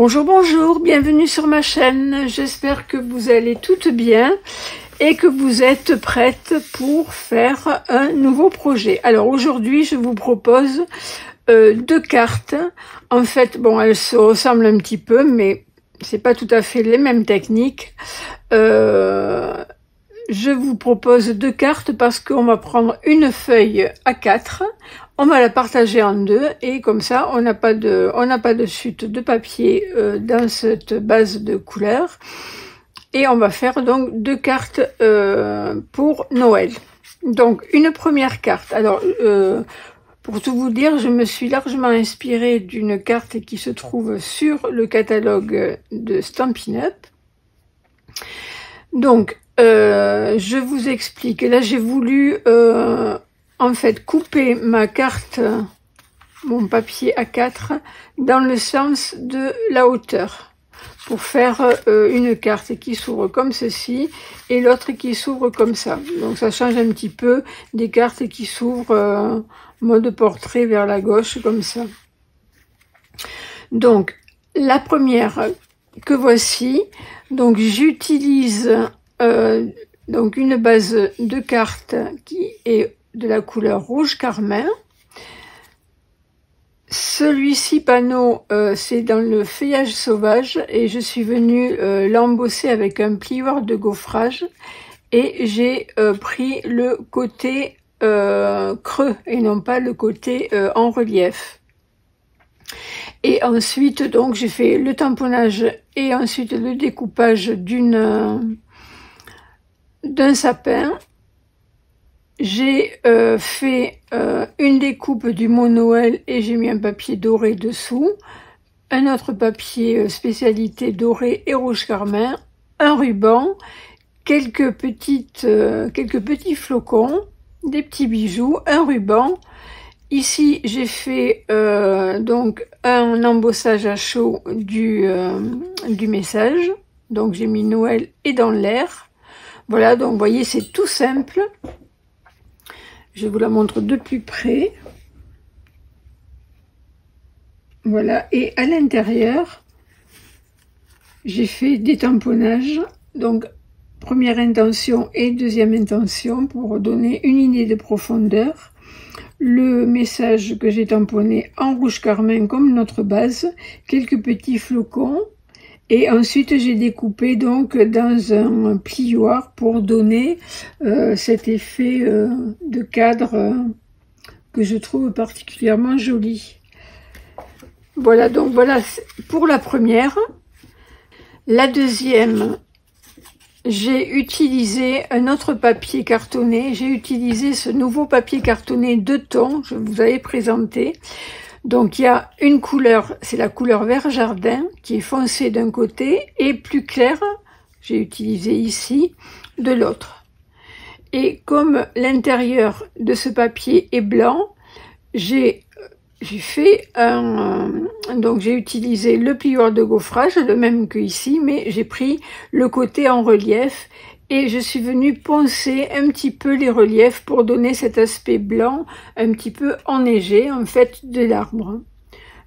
Bonjour, bonjour, bienvenue sur ma chaîne. J'espère que vous allez toutes bien et que vous êtes prêtes pour faire un nouveau projet. Alors aujourd'hui, je vous propose deux cartes. En fait, bon, elles se ressemblent un petit peu, mais c'est pas tout à fait les mêmes techniques. Je vous propose deux cartes parce qu'on va prendre une feuille A4, on va la partager en deux et comme ça on n'a pas de chute de papier dans cette base de couleurs. Et on va faire donc deux cartes pour Noël. Donc une première carte. Alors pour tout vous dire, je me suis largement inspirée d'une carte qui se trouve sur le catalogue de Stampin' Up. Donc je vous explique. Là j'ai voulu en fait couper ma carte, mon papier A4 dans le sens de la hauteur pour faire une carte qui s'ouvre comme ceci et l'autre qui s'ouvre comme ça. Donc ça change un petit peu des cartes qui s'ouvrent mode portrait vers la gauche comme ça. Donc la première que voici, donc j'utilise donc une base de cartes qui est de la couleur rouge carmin. Celui-ci panneau c'est dans le feuillage sauvage et je suis venue l'embosser avec un plieur de gaufrage et j'ai pris le côté creux et non pas le côté en relief. Et ensuite donc j'ai fait le tamponnage et ensuite le découpage d'un sapin. J'ai fait une découpe du mot Noël et j'ai mis un papier doré dessous, un autre papier spécialité doré et rouge carmin, un ruban, quelques petits flocons, des petits bijoux, un ruban. Ici j'ai fait donc un embossage à chaud du message, donc j'ai mis Noël et dans l'air. Voilà, donc vous voyez c'est tout simple. Je vous la montre de plus près. Voilà, et à l'intérieur, j'ai fait des tamponnages. Donc, première intention et deuxième intention pour donner une idée de profondeur. Le message que j'ai tamponné en rouge carmin comme notre base, quelques petits flocons. Et ensuite, j'ai découpé donc dans un plioir pour donner cet effet de cadre que je trouve particulièrement joli. Voilà, donc voilà pour la première. La deuxième, j'ai utilisé un autre papier cartonné. J'ai utilisé ce nouveau papier cartonné 2 tons, je vous avais présenté. Donc il y a une couleur, c'est la couleur vert jardin qui est foncée d'un côté et plus claire, j'ai utilisé ici, de l'autre. Et comme l'intérieur de ce papier est blanc, j'ai fait donc j'ai utilisé le plieur de gaufrage, le même que ici, mais j'ai pris le côté en relief. Et je suis venue poncer un petit peu les reliefs pour donner cet aspect blanc, un petit peu enneigé, en fait, de l'arbre.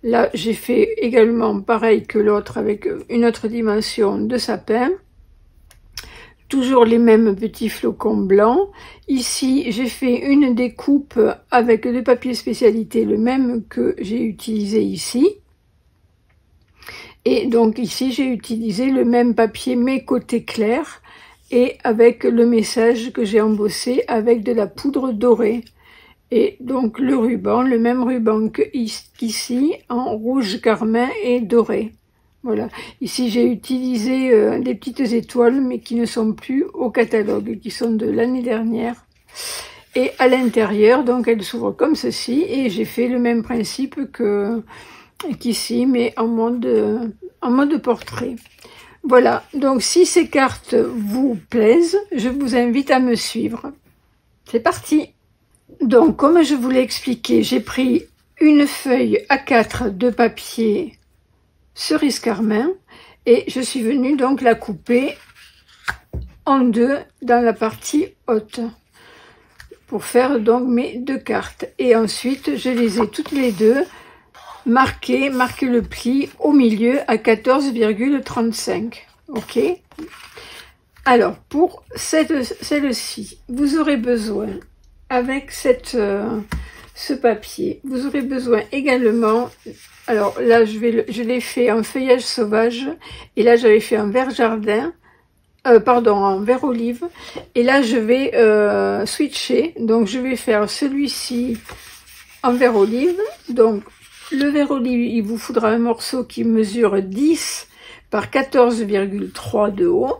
Là, j'ai fait également pareil que l'autre avec une autre dimension de sapin. Toujours les mêmes petits flocons blancs. Ici, j'ai fait une découpe avec le papier spécialité, le même que j'ai utilisé ici. Et donc ici, j'ai utilisé le même papier, mais côté clair. Et avec le message que j'ai embossé avec de la poudre dorée. Et donc le ruban, le même ruban qu'ici, en rouge carmin et doré. Voilà. Ici j'ai utilisé des petites étoiles, mais qui ne sont plus au catalogue, qui sont de l'année dernière. Et à l'intérieur, donc elles s'ouvrent comme ceci, et j'ai fait le même principe qu'ici, mais en mode portrait. Voilà, donc si ces cartes vous plaisent, je vous invite à me suivre. C'est parti! Donc, comme je vous l'ai expliqué, j'ai pris une feuille A4 de papier cerise carmin et je suis venue donc la couper en deux dans la partie haute pour faire donc mes deux cartes. Et ensuite, je les ai toutes les deux marquez le pli au milieu à 14,35. Ok. Alors, pour celle-ci, vous aurez besoin, avec ce papier, vous aurez besoin également, alors là, je l'ai fait en feuillage sauvage, et là, j'avais fait un vert jardin, en vert olive, et là, je vais switcher, donc je vais faire celui-ci en vert olive. Donc, le vert olive, il vous faudra un morceau qui mesure 10 par 14,3 de haut.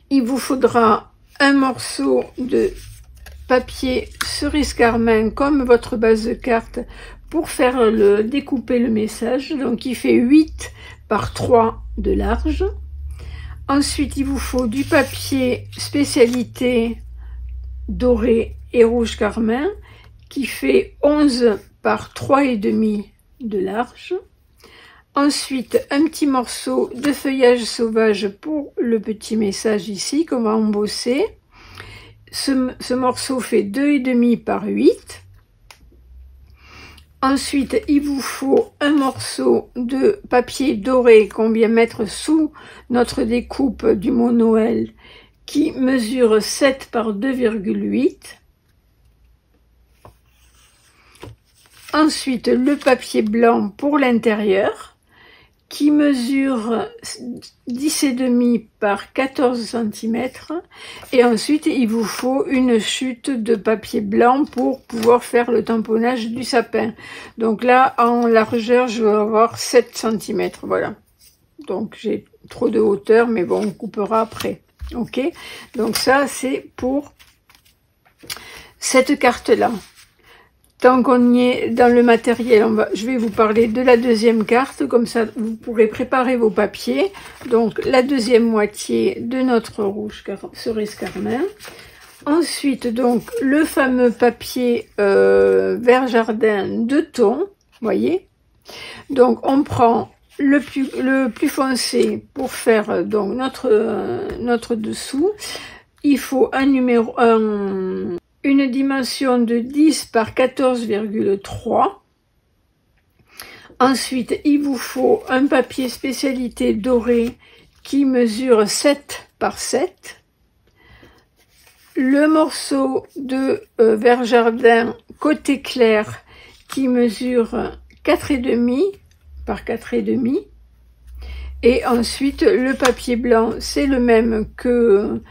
Il vous faudra un morceau de papier cerise carmin comme votre base de carte pour faire découper le message. Donc il fait 8 par 3 de large. Ensuite, il vous faut du papier spécialité doré et rouge carmin qui fait 11 par 3,5 de large. Ensuite, un petit morceau de feuillage sauvage pour le petit message ici qu'on va embosser. Ce morceau fait 2,5 par 8. Ensuite, il vous faut un morceau de papier doré qu'on vient mettre sous notre découpe du mot Noël qui mesure 7 par 2,8. Ensuite, le papier blanc pour l'intérieur qui mesure 10,5 par 14 cm. Et ensuite, il vous faut une chute de papier blanc pour pouvoir faire le tamponnage du sapin. Donc là, en largeur, je vais avoir 7 cm. Voilà. Donc, j'ai trop de hauteur, mais bon, on coupera après. Ok? Donc ça, c'est pour cette carte-là. Tant qu'on y est dans le matériel, je vais vous parler de la deuxième carte, comme ça vous pourrez préparer vos papiers. Donc la deuxième moitié de notre rouge cerise carmin. Ensuite, donc le fameux papier vert jardin de ton, voyez. Donc on prend le plus foncé pour faire donc notre dessous. Il faut une dimension de 10 par 14,3. Ensuite, il vous faut un papier spécialité doré qui mesure 7 par 7. Le morceau de vert jardin côté clair qui mesure 4,5 par 4,5. Et ensuite, le papier blanc, c'est le même que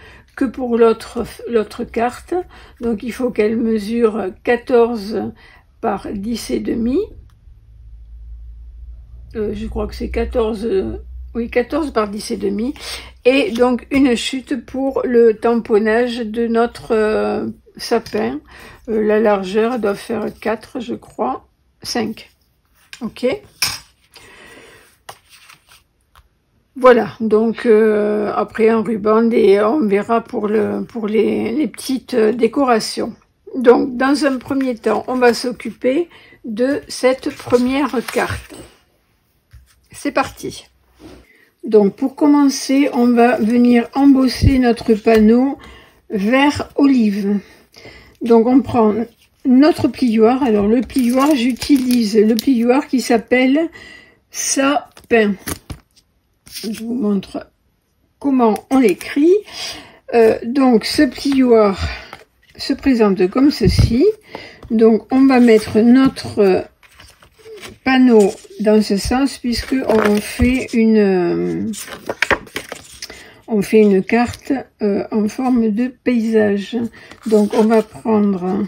pour l'autre carte. Donc il faut qu'elle mesure 14 par 10,5. Je crois que c'est 14, oui, 14 par 10,5. Et donc une chute pour le tamponnage de notre sapin. La largeur doit faire 4, je crois, 5. Ok. Voilà, donc après un ruban et on verra pour les petites décorations. Donc dans un premier temps, on va s'occuper de cette première carte. C'est parti. Donc pour commencer, on va venir embosser notre panneau vert olive. Donc on prend notre plioir. Alors le plioir, j'utilise le plioir qui s'appelle Sapin. Je vous montre comment on l'écrit. Donc ce plioir se présente comme ceci. Donc on va mettre notre panneau dans ce sens puisque on fait une carte en forme de paysage. Donc on va prendre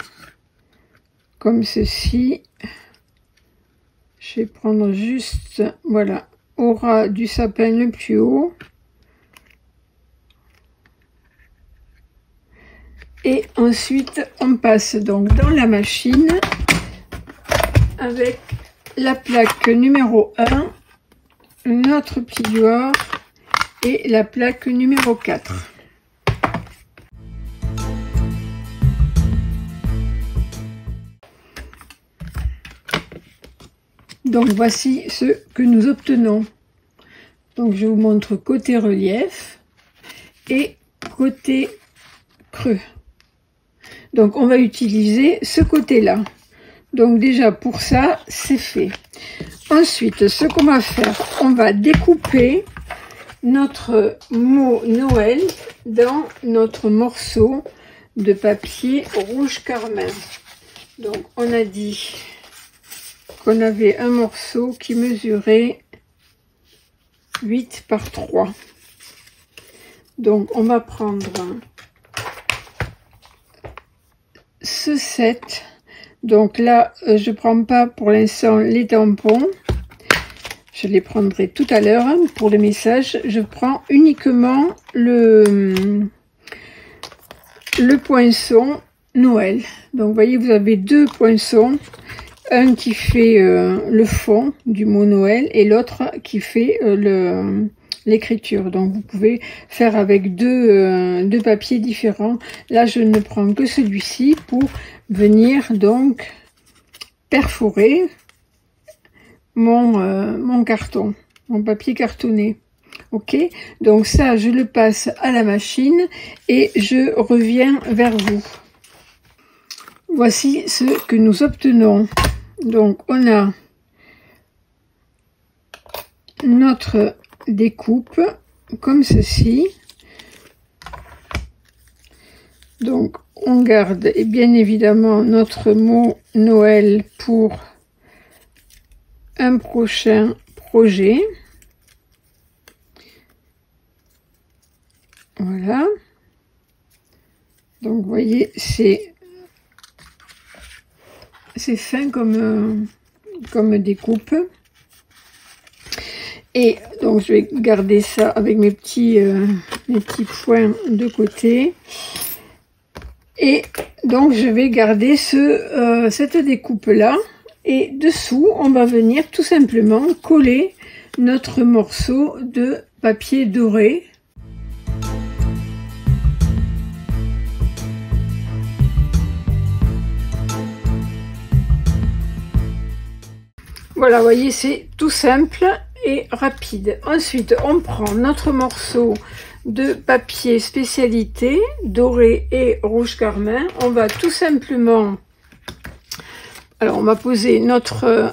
comme ceci. Je vais prendre juste, voilà, au ras du sapin le plus haut. Et ensuite, on passe donc dans la machine avec la plaque numéro 1, notre plioir et la plaque numéro 4. Donc voici ce que nous obtenons. Donc je vous montre côté relief et côté creux. Donc on va utiliser ce côté-là. Donc déjà pour ça, c'est fait. Ensuite, ce qu'on va faire, on va découper notre mot Noël dans notre morceau de papier rouge carmin. Donc on a dit qu'on avait un morceau qui mesurait 8 par 3. Donc on va prendre ce set. Donc là, je prends pas pour l'instant les tampons. Je les prendrai tout à l'heure pour les messages. Je prends uniquement le poinçon Noël. Donc vous voyez, vous avez deux poinçons. Un qui fait le fond du mot Noël et l'autre qui fait l'écriture. Donc vous pouvez faire avec deux papiers différents. Là je ne prends que celui-ci pour venir donc perforer mon carton, mon papier cartonné. Ok, donc ça je le passe à la machine et je reviens vers vous. Voici ce que nous obtenons. Donc on a notre découpe comme ceci. Donc on garde et bien évidemment notre mot Noël pour un prochain projet. Voilà. Donc vous voyez, c'est fin comme découpe. Et donc je vais garder ça avec mes petits points de côté. Et donc je vais garder cette découpe là. Et dessous, on va venir tout simplement coller notre morceau de papier doré. Voilà, vous voyez, c'est tout simple et rapide. Ensuite, on prend notre morceau de papier spécialité doré et rouge carmin. On va tout simplement, alors on va poser notre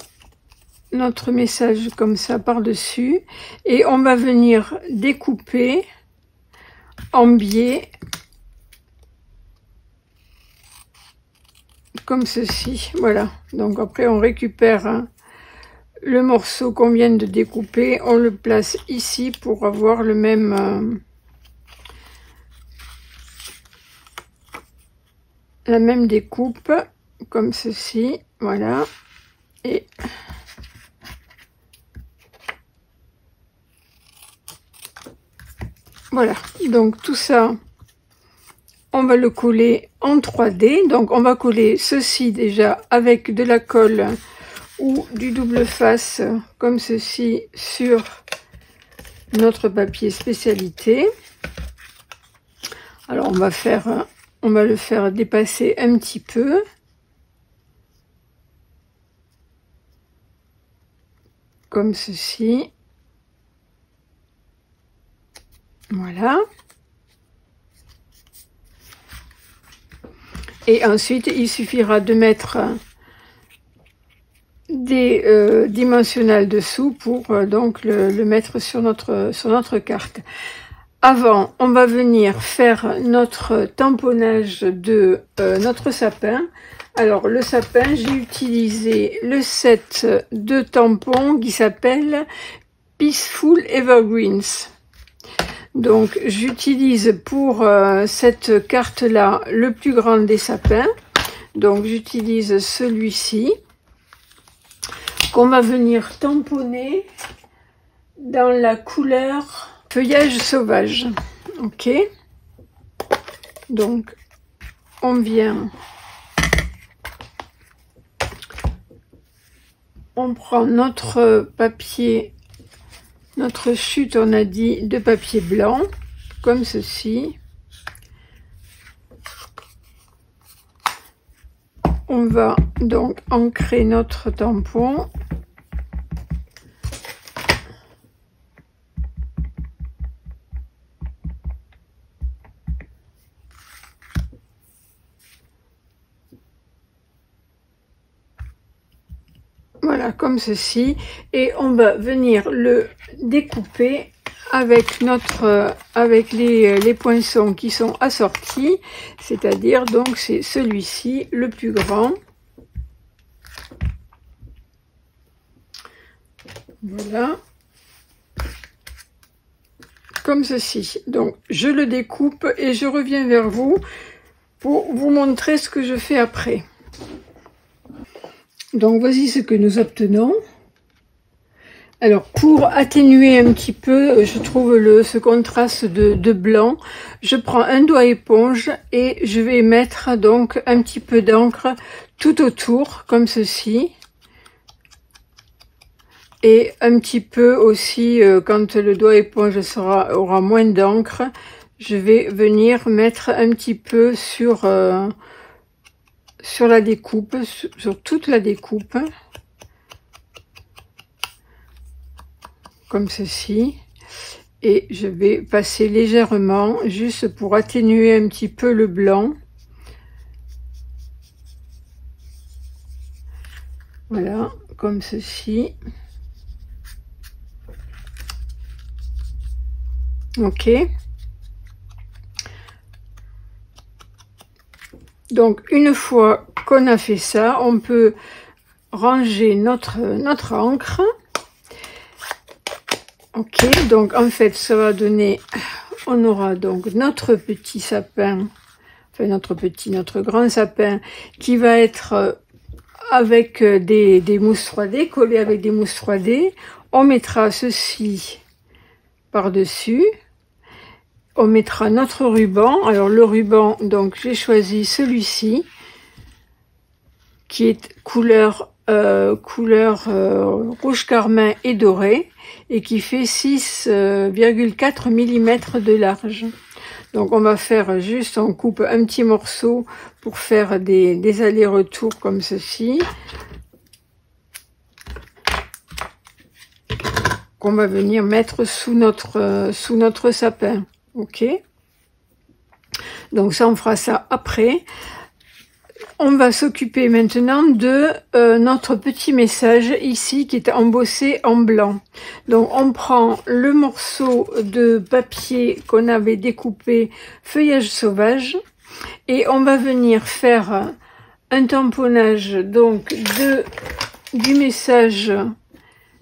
message comme ça par-dessus et on va venir découper en biais comme ceci. Voilà, donc après on récupère le morceau qu'on vient de découper, on le place ici pour avoir le même la même découpe comme ceci. Voilà, et voilà, donc tout ça on va le coller en 3D. Donc on va coller ceci déjà avec de la colle ou du double face comme ceci sur notre papier spécialité. Alors on va le faire dépasser un petit peu. Comme ceci. Voilà. Et ensuite, il suffira de mettre des dimensionnels dessous pour donc le mettre sur notre carte. Avant, on va venir faire notre tamponnage de notre sapin. Alors le sapin, j'ai utilisé le set de tampons qui s'appelle Peaceful Evergreens. Donc j'utilise pour cette carte là le plus grand des sapins. Donc j'utilise celui-ci qu'on va venir tamponner dans la couleur feuillage sauvage. Ok, donc on vient, on prend notre papier, notre chute, on a dit, de papier blanc, comme ceci. On va donc ancrer notre tampon. voilà, comme ceci, et on va venir le découper avec avec les poinçons qui sont assortis, c'est-à-dire donc c'est celui-ci le plus grand. Voilà, comme ceci. Donc je le découpe et je reviens vers vous pour vous montrer ce que je fais après. Donc voici ce que nous obtenons. Alors pour atténuer un petit peu, je trouve ce contraste de blanc, je prends un doigt éponge et je vais mettre donc un petit peu d'encre tout autour, comme ceci. Et un petit peu aussi, quand le doigt éponge aura moins d'encre, je vais venir mettre un petit peu sur la découpe, sur toute la découpe. Comme ceci, et je vais passer légèrement juste pour atténuer un petit peu le blanc. Voilà, comme ceci. Ok, donc une fois qu'on a fait ça, on peut ranger notre encre. Ok, donc en fait ça va donner, on aura donc notre petit sapin, enfin notre grand sapin qui va être avec des mousses 3D, collé avec des mousses 3D. On mettra ceci par-dessus, on mettra notre ruban. Alors le ruban, donc j'ai choisi celui-ci qui est couleur rouge carmin et doré, et qui fait 6,4 mm de large. Donc on va faire juste, on coupe un petit morceau pour faire des allers-retours comme ceci, qu'on va venir mettre sous notre sapin. Ok, donc ça on fera ça après. On va s'occuper maintenant de notre petit message ici qui est embossé en blanc. Donc on prend le morceau de papier qu'on avait découpé feuillage sauvage et on va venir faire un tamponnage donc du message.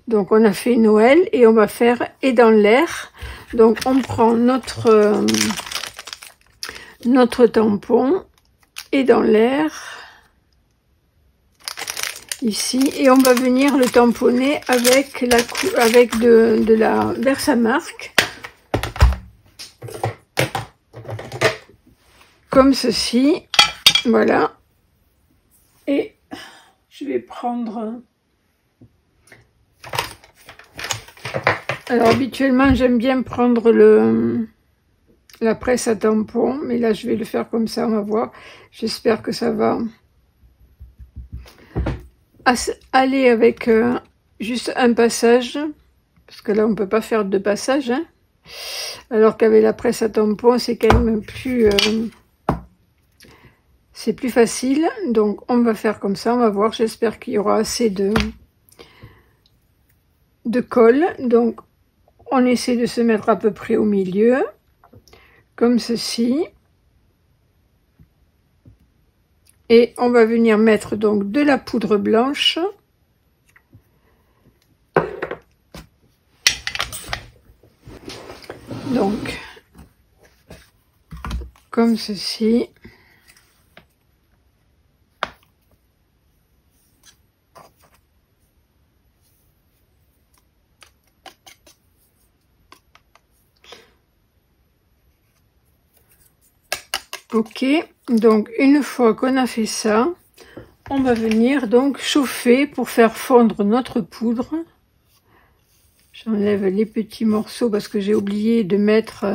Donc on a fait Noël et on va faire et dans l'air. Donc on prend notre tampon et dans l'air ici, et on va venir le tamponner avec de la Versamark, comme ceci. Voilà, et je vais prendre, alors habituellement j'aime bien prendre la presse à tampon, mais là je vais le faire comme ça, on va voir. J'espère que ça va aller avec juste un passage, parce que là on peut pas faire deux passages, hein, alors qu'avec la presse à tampon c'est quand même plus c'est plus facile. Donc on va faire comme ça, on va voir. J'espère qu'il y aura assez de colle. Donc on essaie de se mettre à peu près au milieu, comme ceci, et on va venir mettre donc de la poudre blanche. Donc comme ceci. Ok, donc une fois qu'on a fait ça, on va venir donc chauffer pour faire fondre notre poudre. J'enlève les petits morceaux parce que j'ai oublié de mettre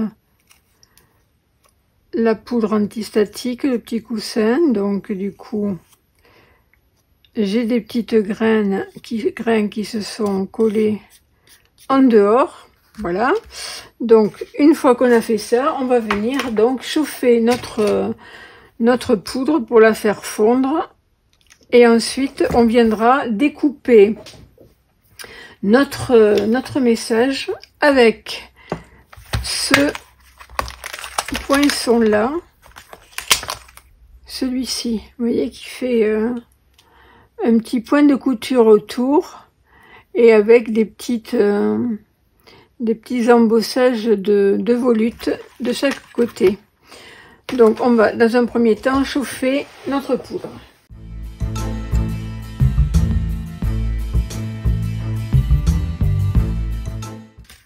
la poudre antistatique, le petit coussin. Donc du coup, j'ai des petites graines qui se sont collées en dehors. Voilà, donc une fois qu'on a fait ça, on va venir donc chauffer notre poudre pour la faire fondre. Et ensuite, on viendra découper notre message avec ce poinçon là, celui-ci, vous voyez, qui fait un petit point de couture autour et avec des petits embossages de volutes de chaque côté. Donc on va dans un premier temps chauffer notre poudre.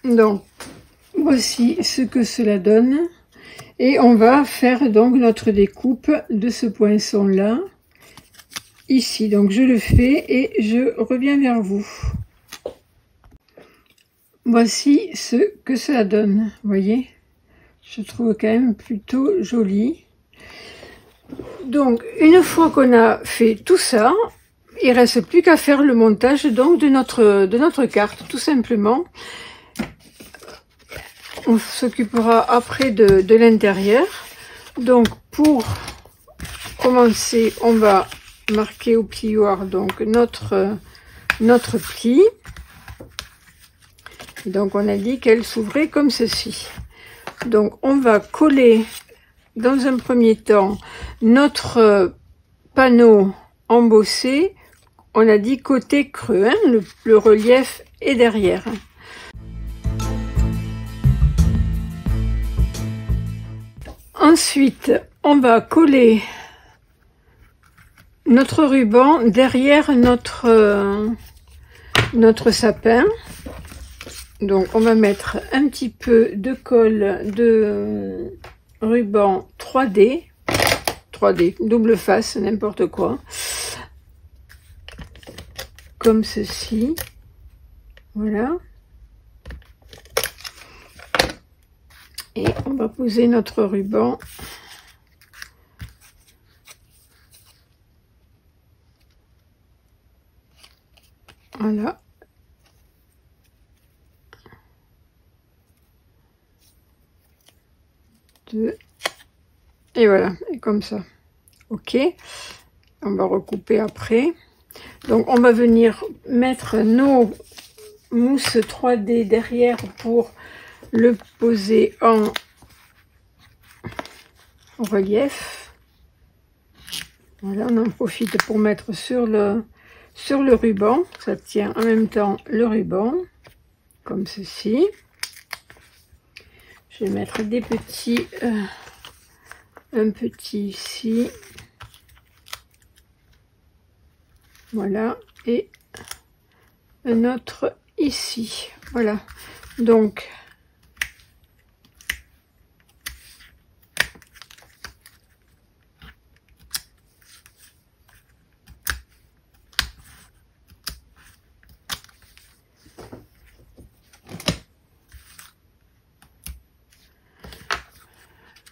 Donc voici ce que cela donne et on va faire donc notre découpe de ce poinçon là ici. Donc je le fais et je reviens vers vous. Voici ce que cela donne, vous voyez, je trouve quand même plutôt joli. Donc une fois qu'on a fait tout ça, il reste plus qu'à faire le montage donc de notre carte, tout simplement. On s'occupera après de l'intérieur. Donc pour commencer, on va marquer au plioir donc notre pli. Donc on a dit qu'elle s'ouvrait comme ceci. Donc on va coller dans un premier temps notre panneau embossé. On a dit côté creux, hein, le relief est derrière. Ensuite, on va coller notre ruban derrière notre sapin. Donc on va mettre un petit peu de colle de ruban 3D, double face, n'importe quoi, comme ceci, voilà. Et on va poser notre ruban voilà. Et voilà, et comme ça. Ok, on va recouper après. Donc on va venir mettre nos mousses 3D derrière pour le poser en relief. Voilà, on en profite pour mettre sur le ruban. Ça tient en même temps le ruban, comme ceci. Je vais mettre des petits, un petit ici, voilà, et un autre ici, voilà. Donc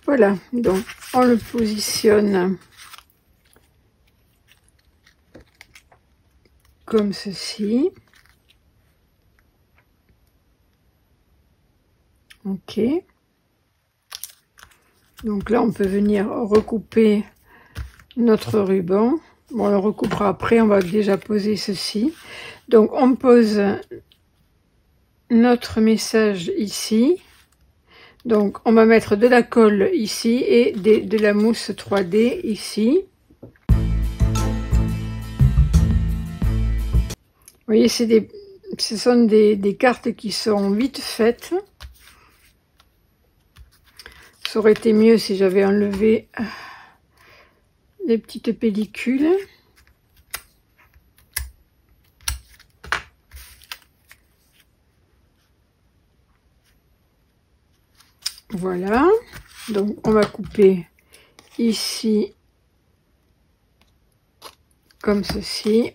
voilà, donc on le positionne comme ceci. Ok. Donc là, on peut venir recouper notre ruban. Bon, on le recoupera après, on va déjà poser ceci. Donc on pose notre message ici. Donc on va mettre de la colle ici et de la mousse 3D ici. Vous voyez, ce sont des cartes qui sont vite faites. Ça aurait été mieux si j'avais enlevé les petites pellicules. Voilà, donc on va couper ici comme ceci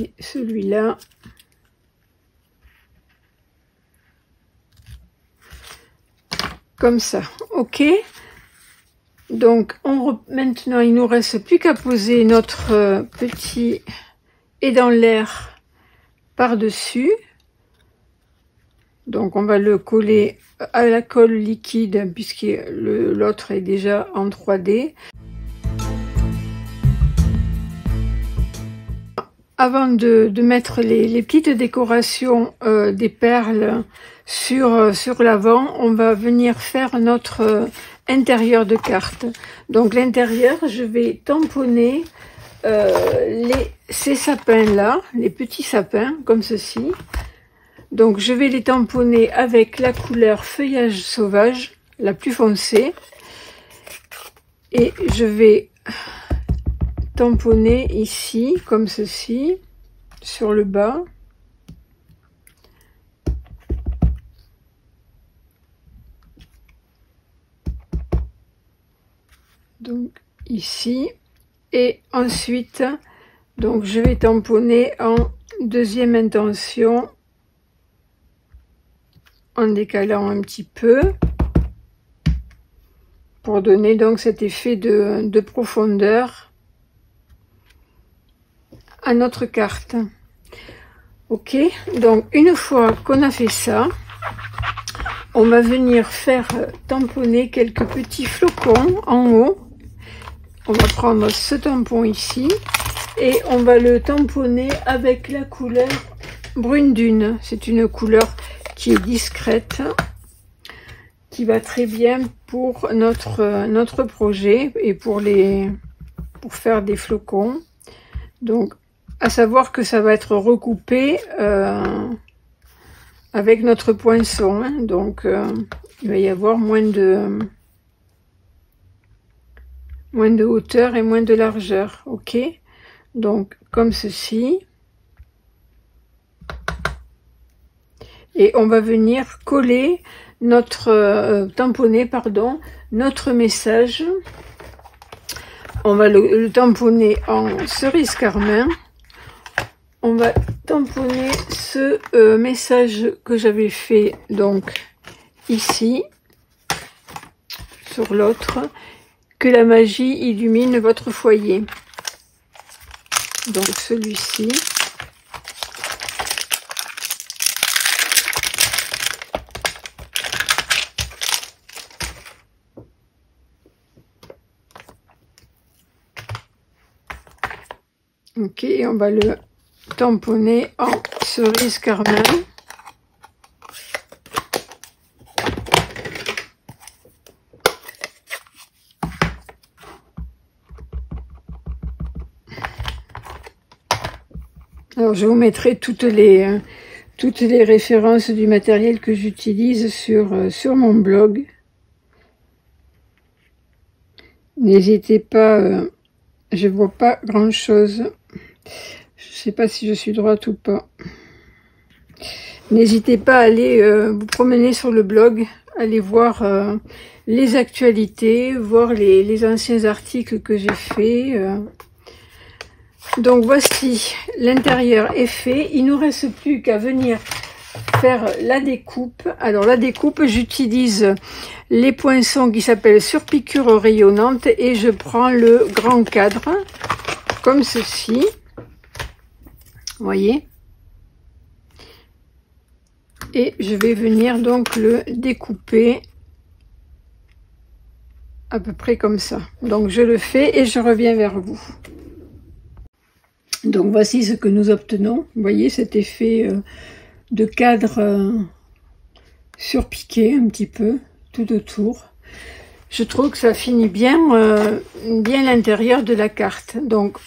et celui-là comme ça. Ok, donc maintenant il nous reste plus qu'à poser notre petit aidant l'air par-dessus. Donc on va le coller à la colle liquide puisque l'autre est déjà en 3D. avant de mettre les petites décorations des perles sur l'avant, on va venir faire notre intérieur de carte. Donc l'intérieur, je vais tamponner ces sapins là, les petits sapins comme ceci. Donc je vais les tamponner avec la couleur feuillage sauvage, la plus foncée, et je vais tamponner ici comme ceci sur le bas. Donc ici, et ensuite donc je vais tamponner en deuxième intention en décalant un petit peu pour donner donc cet effet de profondeur à notre carte. Ok, donc une fois qu'on a fait ça, on va venir faire tamponner quelques petits flocons en haut. On va prendre ce tampon ici et on va le tamponner avec la couleur brune dune. C'est une couleur qui est discrète, qui va très bien pour notre projet et pour faire des flocons. Donc à savoir que ça va être recoupé avec notre poinçon, hein. Donc il va y avoir moins de hauteur et moins de largeur. Ok, donc comme ceci, et on va venir coller tamponner pardon, notre message. On va le tamponner en cerise carmin. On va tamponner ce message que j'avais fait donc ici sur l'autre: que la magie illumine votre foyer. Donc celui-ci. Ok, on va le tamponner en cerise carmin. Alors je vous mettrai toutes les références du matériel que j'utilise sur mon blog. N'hésitez pas, je vois pas grand chose. Je sais pas si je suis droite ou pas. N'hésitez pas à aller vous promener sur le blog, aller voir les actualités, voir les anciens articles que j'ai faits. Donc voici, l'intérieur est fait. Il nous reste plus qu'à venir faire la découpe. Alors la découpe, j'utilise les poinçons qui s'appellent surpiqûre rayonnante et je prends le grand cadre comme ceci. Vous voyez, et je vais venir donc le découper à peu près comme ça. Donc je le fais et je reviens vers vous. Donc voici ce que nous obtenons. Vous voyez cet effet de cadre surpiqué un petit peu tout autour. Je trouve que ça finit bien l'intérieur de la carte. Donc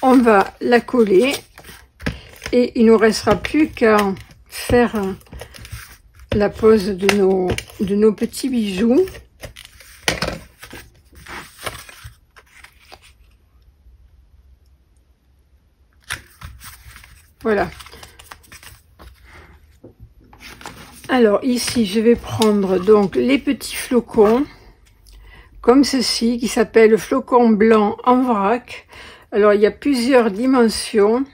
on va la coller. Et il ne nous restera plus qu'à faire la pose de nos petits bijoux. Voilà. Alors ici, je vais prendre donc les petits flocons, comme ceci, qui s'appelle flocon blanc en vrac. Alors il y a plusieurs dimensions.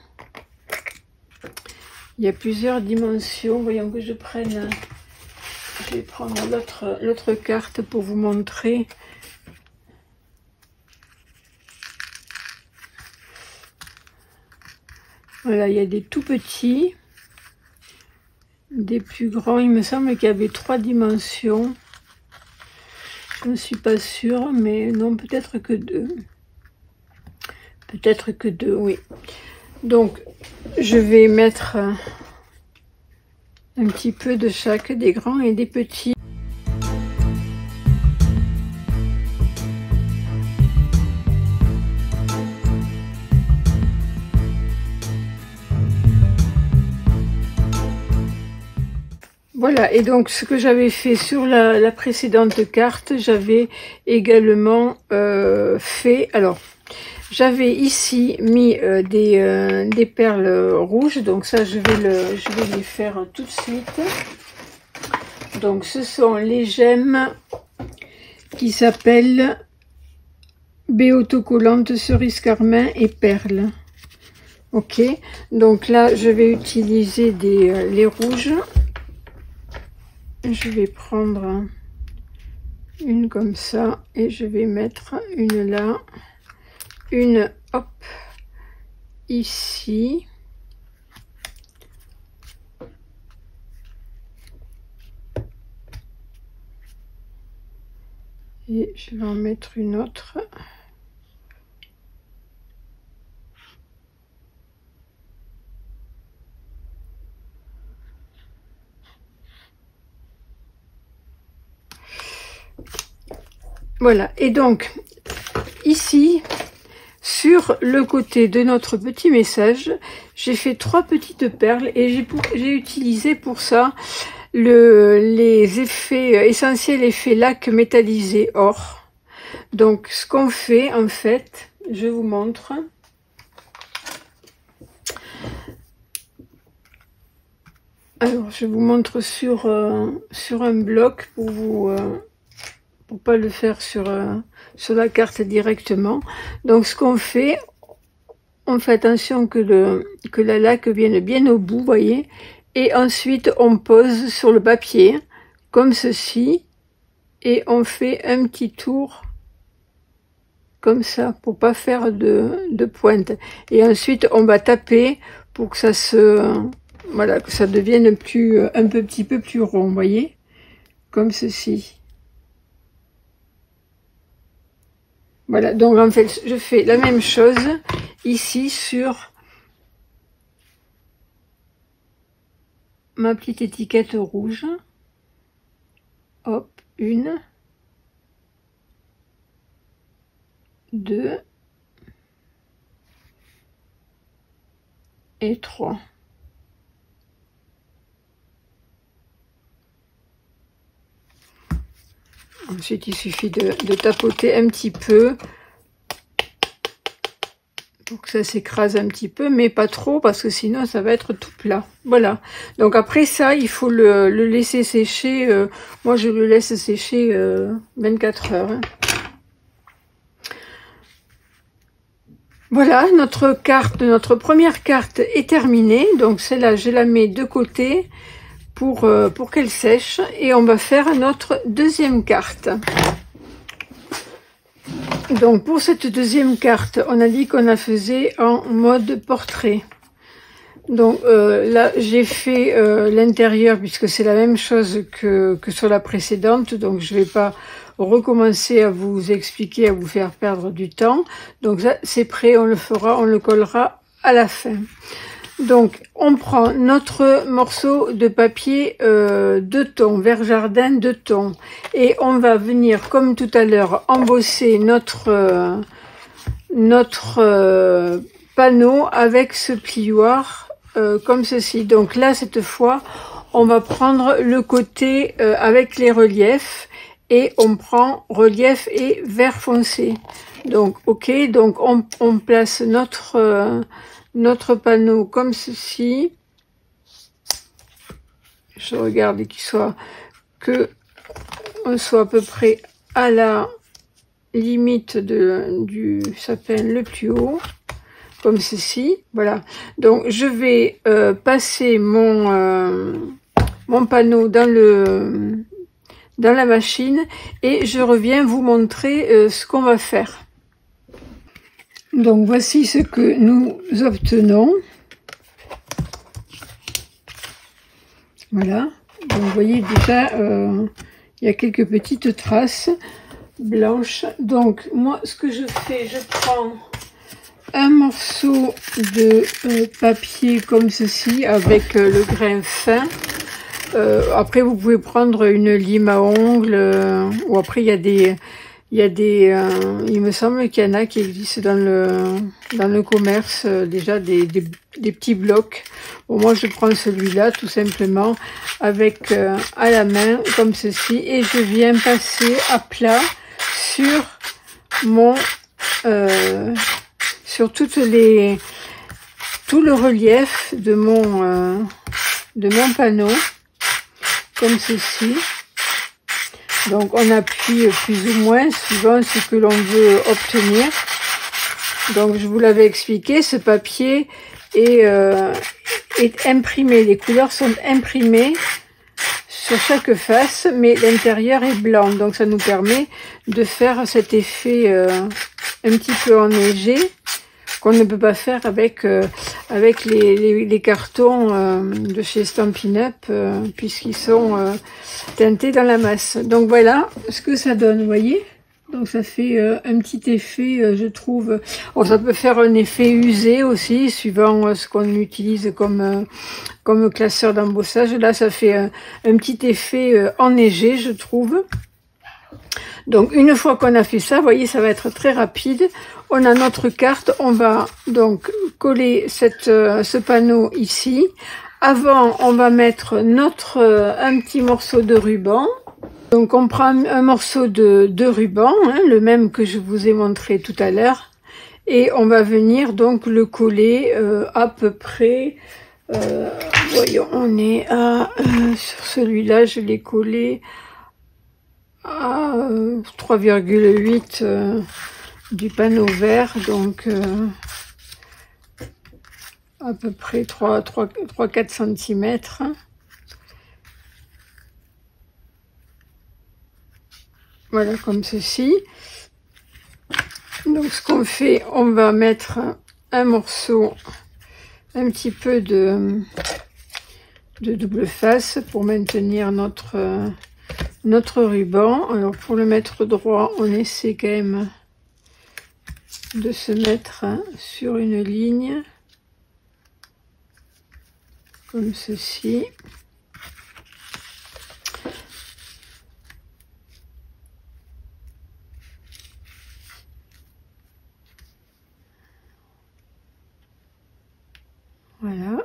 Il y a plusieurs dimensions. Voyons que je prenne. Je vais prendre l'autre carte pour vous montrer. Voilà, il y a des tout petits, des plus grands. Il me semble qu'il y avait 3 dimensions. Je ne suis pas sûre, mais non, peut-être que 2. Peut-être que 2, oui. Donc je vais mettre un petit peu de chaque, des grands et des petits. Voilà, et donc ce que j'avais fait sur la précédente carte, j'avais également fait, alors j'avais ici mis des perles rouges, donc ça je vais les faire tout de suite. Donc ce sont les gemmes qui s'appellent Béautocollante, cerise carmin et perles. Ok, donc là je vais utiliser les rouges. Je vais prendre une comme ça et je vais mettre une là, une hop ici, et je vais en mettre une autre. Voilà, et donc ici sur le côté de notre petit message, j'ai fait 3 petites perles et j'ai utilisé pour ça les effets essentiels, effets lac métallisé or. Donc ce qu'on fait en fait, je vous montre. Alors je vous montre sur un bloc pour vous pour pas le faire sur la carte directement. Donc ce qu'on fait, on fait attention que la laque vienne bien au bout, voyez, et ensuite on pose sur le papier comme ceci et on fait un petit tour comme ça pour pas faire de pointe, et ensuite on va taper pour que ça voilà, que ça devienne un petit peu plus rond, voyez, comme ceci. Voilà, donc en fait, je fais la même chose ici sur ma petite étiquette rouge. Hop, 1, 2 et 3. Ensuite, il suffit de tapoter un petit peu pour que ça s'écrase un petit peu, mais pas trop parce que sinon ça va être tout plat. Voilà. Donc après ça, il faut le laisser sécher. Moi, je le laisse sécher 24 heures. Hein. Voilà, notre première carte est terminée. Donc celle-là, je la mets de côté pour qu'elle sèche, et on va faire notre deuxième carte. Donc pour cette deuxième carte, on a dit qu'on la faisait en mode portrait. Donc là j'ai fait l'intérieur puisque c'est la même chose que sur la précédente, donc je vais pas recommencer à vous expliquer, à vous faire perdre du temps. Donc ça c'est prêt, on le collera à la fin. Donc on prend notre morceau de papier 2 tons, vert jardin 2 tons, et on va venir comme tout à l'heure embosser notre panneau avec ce plioir comme ceci. Donc là cette fois on va prendre le côté avec les reliefs, et on prend relief et vert foncé. Donc ok, donc on place notre panneau comme ceci. Je regarde on soit à peu près à la limite du sapin le plus haut, comme ceci. Voilà, donc je vais passer mon panneau dans la machine, et je reviens vous montrer ce qu'on va faire. Donc voici ce que nous obtenons. Voilà, donc vous voyez déjà il y a quelques petites traces blanches. Donc moi ce que je fais, je prends un morceau de papier comme ceci avec le grain fin. Après vous pouvez prendre une lime à ongles ou après il me semble qu'il y en a qui existent dans le commerce déjà des petits blocs. Bon, moi je prends celui-là tout simplement avec à la main comme ceci et je viens passer à plat sur mon sur tout le relief de mon panneau comme ceci. Donc on appuie plus ou moins suivant ce que l'on veut obtenir. Donc je vous l'avais expliqué, ce papier est imprimé, les couleurs sont imprimées sur chaque face, mais l'intérieur est blanc. Donc ça nous permet de faire cet effet un petit peu enneigé qu'on ne peut pas faire avec les cartons de chez Stampin' Up puisqu'ils sont teintés dans la masse. Donc voilà ce que ça donne, vous voyez. Donc ça fait un petit effet, je trouve. Bon, ça peut faire un effet usé aussi, suivant ce qu'on utilise comme classeur d'embossage. Là, ça fait un petit effet enneigé, je trouve. Donc une fois qu'on a fait ça, vous voyez, ça va être très rapide. On a notre carte, on va donc coller ce panneau ici. Avant, on va mettre un petit morceau de ruban. Donc on prend un morceau de ruban, hein, le même que je vous ai montré tout à l'heure. Et on va venir donc le coller à peu près, voyons, on est à, sur celui-là, je l'ai collé à 3,8 du panneau vert, donc à peu près 3-4 cm. Voilà, comme ceci. Donc ce qu'on fait, on va mettre un morceau, un petit peu de double face pour maintenir notre ruban. Alors pour le mettre droit, on essaie quand même de se mettre sur une ligne comme ceci. Voilà.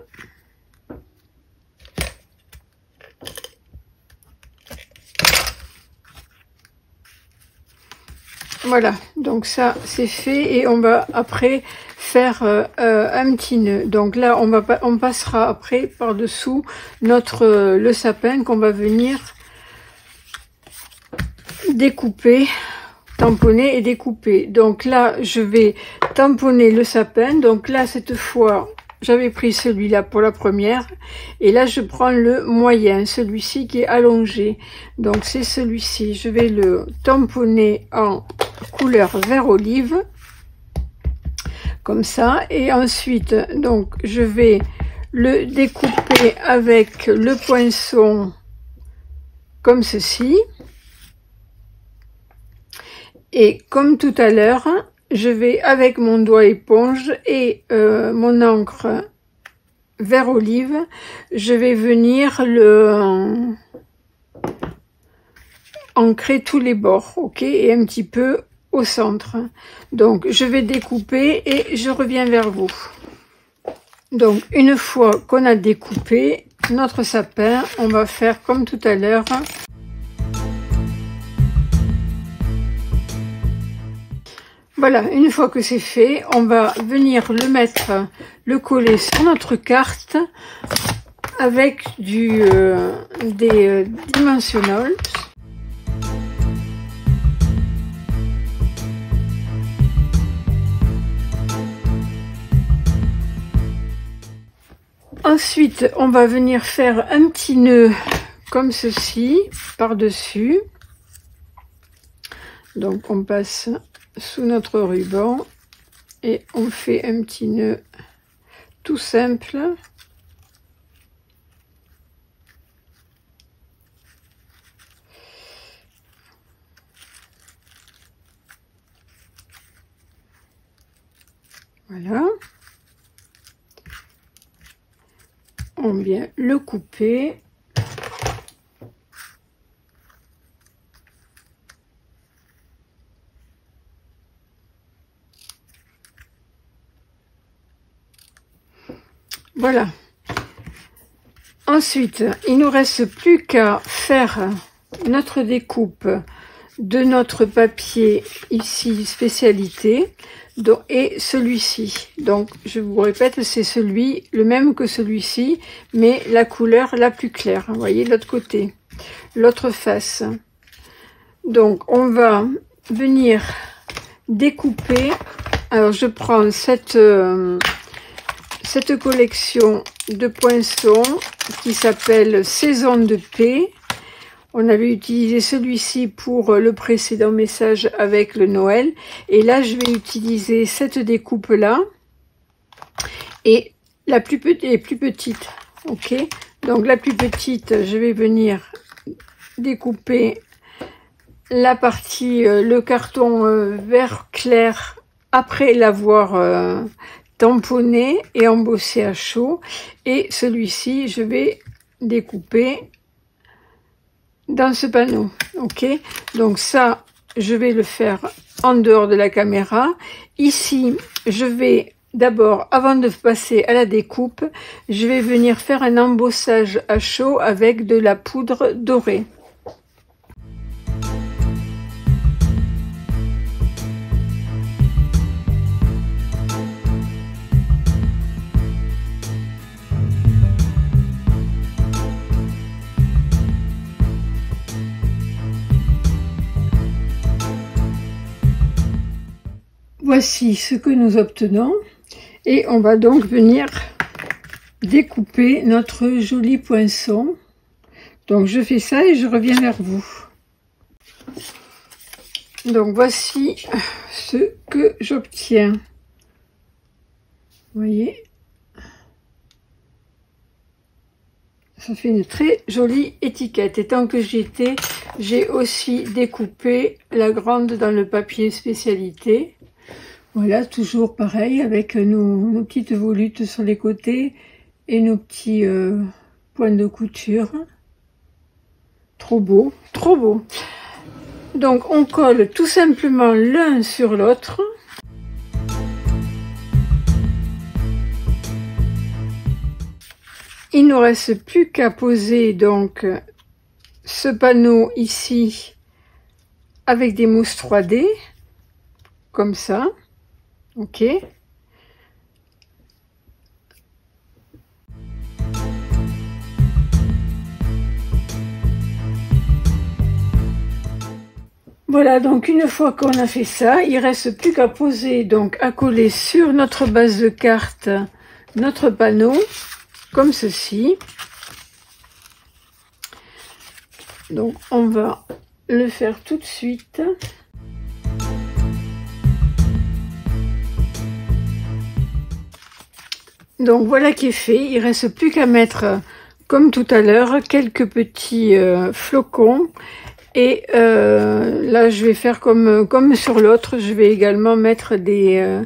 Voilà, donc ça c'est fait et on va après faire un petit nœud. Donc là on passera après par dessous le sapin qu'on va venir découper, tamponner et découper. Donc là je vais tamponner le sapin. Donc là cette fois j'avais pris celui-là pour la première et là je prends le moyen, celui-ci qui est allongé. Donc c'est celui-ci, je vais le tamponner en couleur vert olive comme ça et ensuite donc je vais le découper avec le poinçon comme ceci et comme tout à l'heure je vais avec mon doigt éponge et mon encre vert olive, je vais venir ancrer tous les bords, ok, et un petit peu au centre. Donc je vais découper et je reviens vers vous. Donc une fois qu'on a découpé notre sapin, on va faire comme tout à l'heure. Voilà, une fois que c'est fait, on va venir le coller sur notre carte avec des dimensionals. Ensuite, on va venir faire un petit nœud comme ceci par-dessus. Donc on passe sous notre ruban et on fait un petit nœud tout simple. Voilà. On vient le couper. Voilà. Ensuite, il nous reste plus qu'à faire notre découpe de notre papier ici spécialité et celui-ci. Donc je vous répète, c'est celui le même que celui-ci, mais la couleur la plus claire. Vous voyez l'autre côté, l'autre face. Donc on va venir découper. Alors je prends cette collection de poinçons qui s'appelle Saison de paix. On avait utilisé celui-ci pour le précédent message avec le Noël. Et là, je vais utiliser cette découpe-là. Et la plus petite. Ok. Donc, la plus petite, je vais venir découper la partie, le carton vert clair après l'avoir tamponné et embossé à chaud. Et celui-ci, je vais découper dans ce panneau. Ok, donc ça je vais le faire en dehors de la caméra. Ici je vais d'abord, avant de passer à la découpe, je vais venir faire un embossage à chaud avec de la poudre dorée. Voici ce que nous obtenons et on va donc venir découper notre joli poinçon. Donc je fais ça et je reviens vers vous. Donc voici ce que j'obtiens. Vous voyez, ça fait une très jolie étiquette. Et tant que j'y étais, j'ai aussi découpé la grande dans le papier spécialité. Voilà, toujours pareil avec nos petites volutes sur les côtés et nos petits points de couture. Trop beau, trop beau. Donc on colle tout simplement l'un sur l'autre. Il ne nous reste plus qu'à poser donc ce panneau ici avec des mousses 3D, comme ça. Ok. Voilà, donc une fois qu'on a fait ça, il reste plus qu'à poser, donc à coller sur notre base de carte notre panneau, comme ceci. Donc on va le faire tout de suite. Donc voilà qui est fait, il reste plus qu'à mettre, comme tout à l'heure, quelques petits flocons. Et là je vais faire comme sur l'autre, je vais également mettre des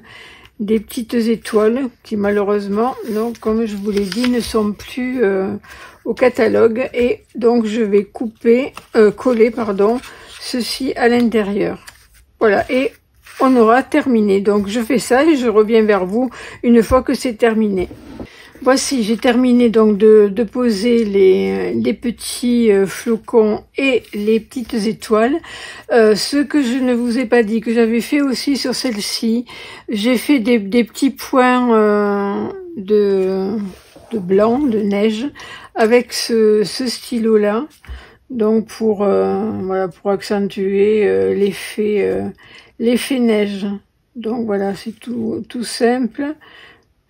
petites étoiles qui malheureusement, donc, comme je vous l'ai dit, ne sont plus au catalogue. Et donc je vais coller pardon, ceci à l'intérieur. Voilà, et on aura terminé. Donc je fais ça et je reviens vers vous une fois que c'est terminé. Voici, j'ai terminé donc de poser les petits flocons et les petites étoiles. Ce que je ne vous ai pas dit, que j'avais fait aussi sur celle-ci, j'ai fait des petits points de blanc, de neige, avec ce stylo-là. Donc voilà, pour accentuer l'effet neige. Donc voilà, c'est tout simple.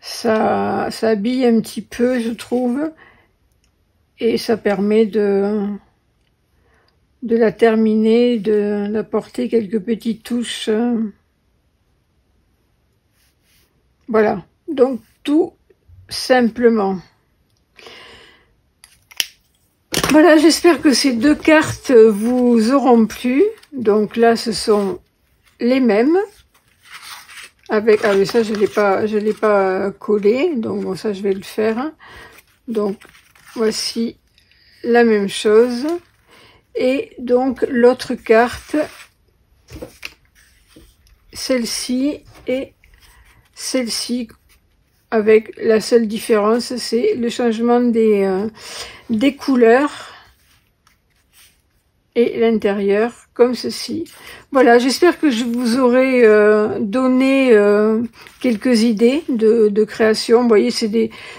Ça habille un petit peu, je trouve, et ça permet de la terminer, d'apporter quelques petites touches. Voilà, donc tout simplement. Voilà, j'espère que ces deux cartes vous auront plu. Donc là, ce sont les mêmes, avec, ah mais ça je l'ai pas collé, donc bon ça je vais le faire. Donc voici la même chose. Et donc l'autre carte, celle-ci et celle-ci, avec la seule différence, c'est le changement des couleurs et l'intérieur, comme ceci. Voilà, j'espère que je vous aurai donné quelques idées de création. Vous voyez, ce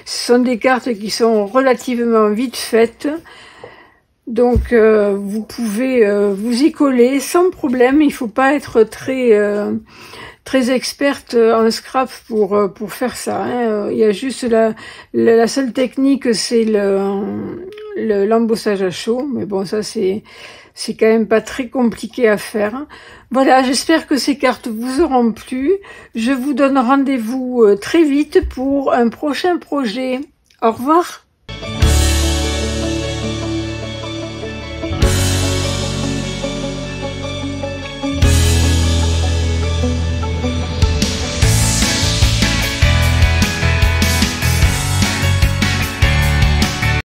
sont des cartes qui sont relativement vite faites. Donc, vous pouvez vous y coller sans problème. Il faut pas être très experte en scrap pour faire ça. Hein. Il y a juste la seule technique, c'est l'embossage à chaud. Mais bon, ça c'est quand même pas très compliqué à faire. Voilà, j'espère que ces cartes vous auront plu. Je vous donne rendez-vous très vite pour un prochain projet. Au revoir.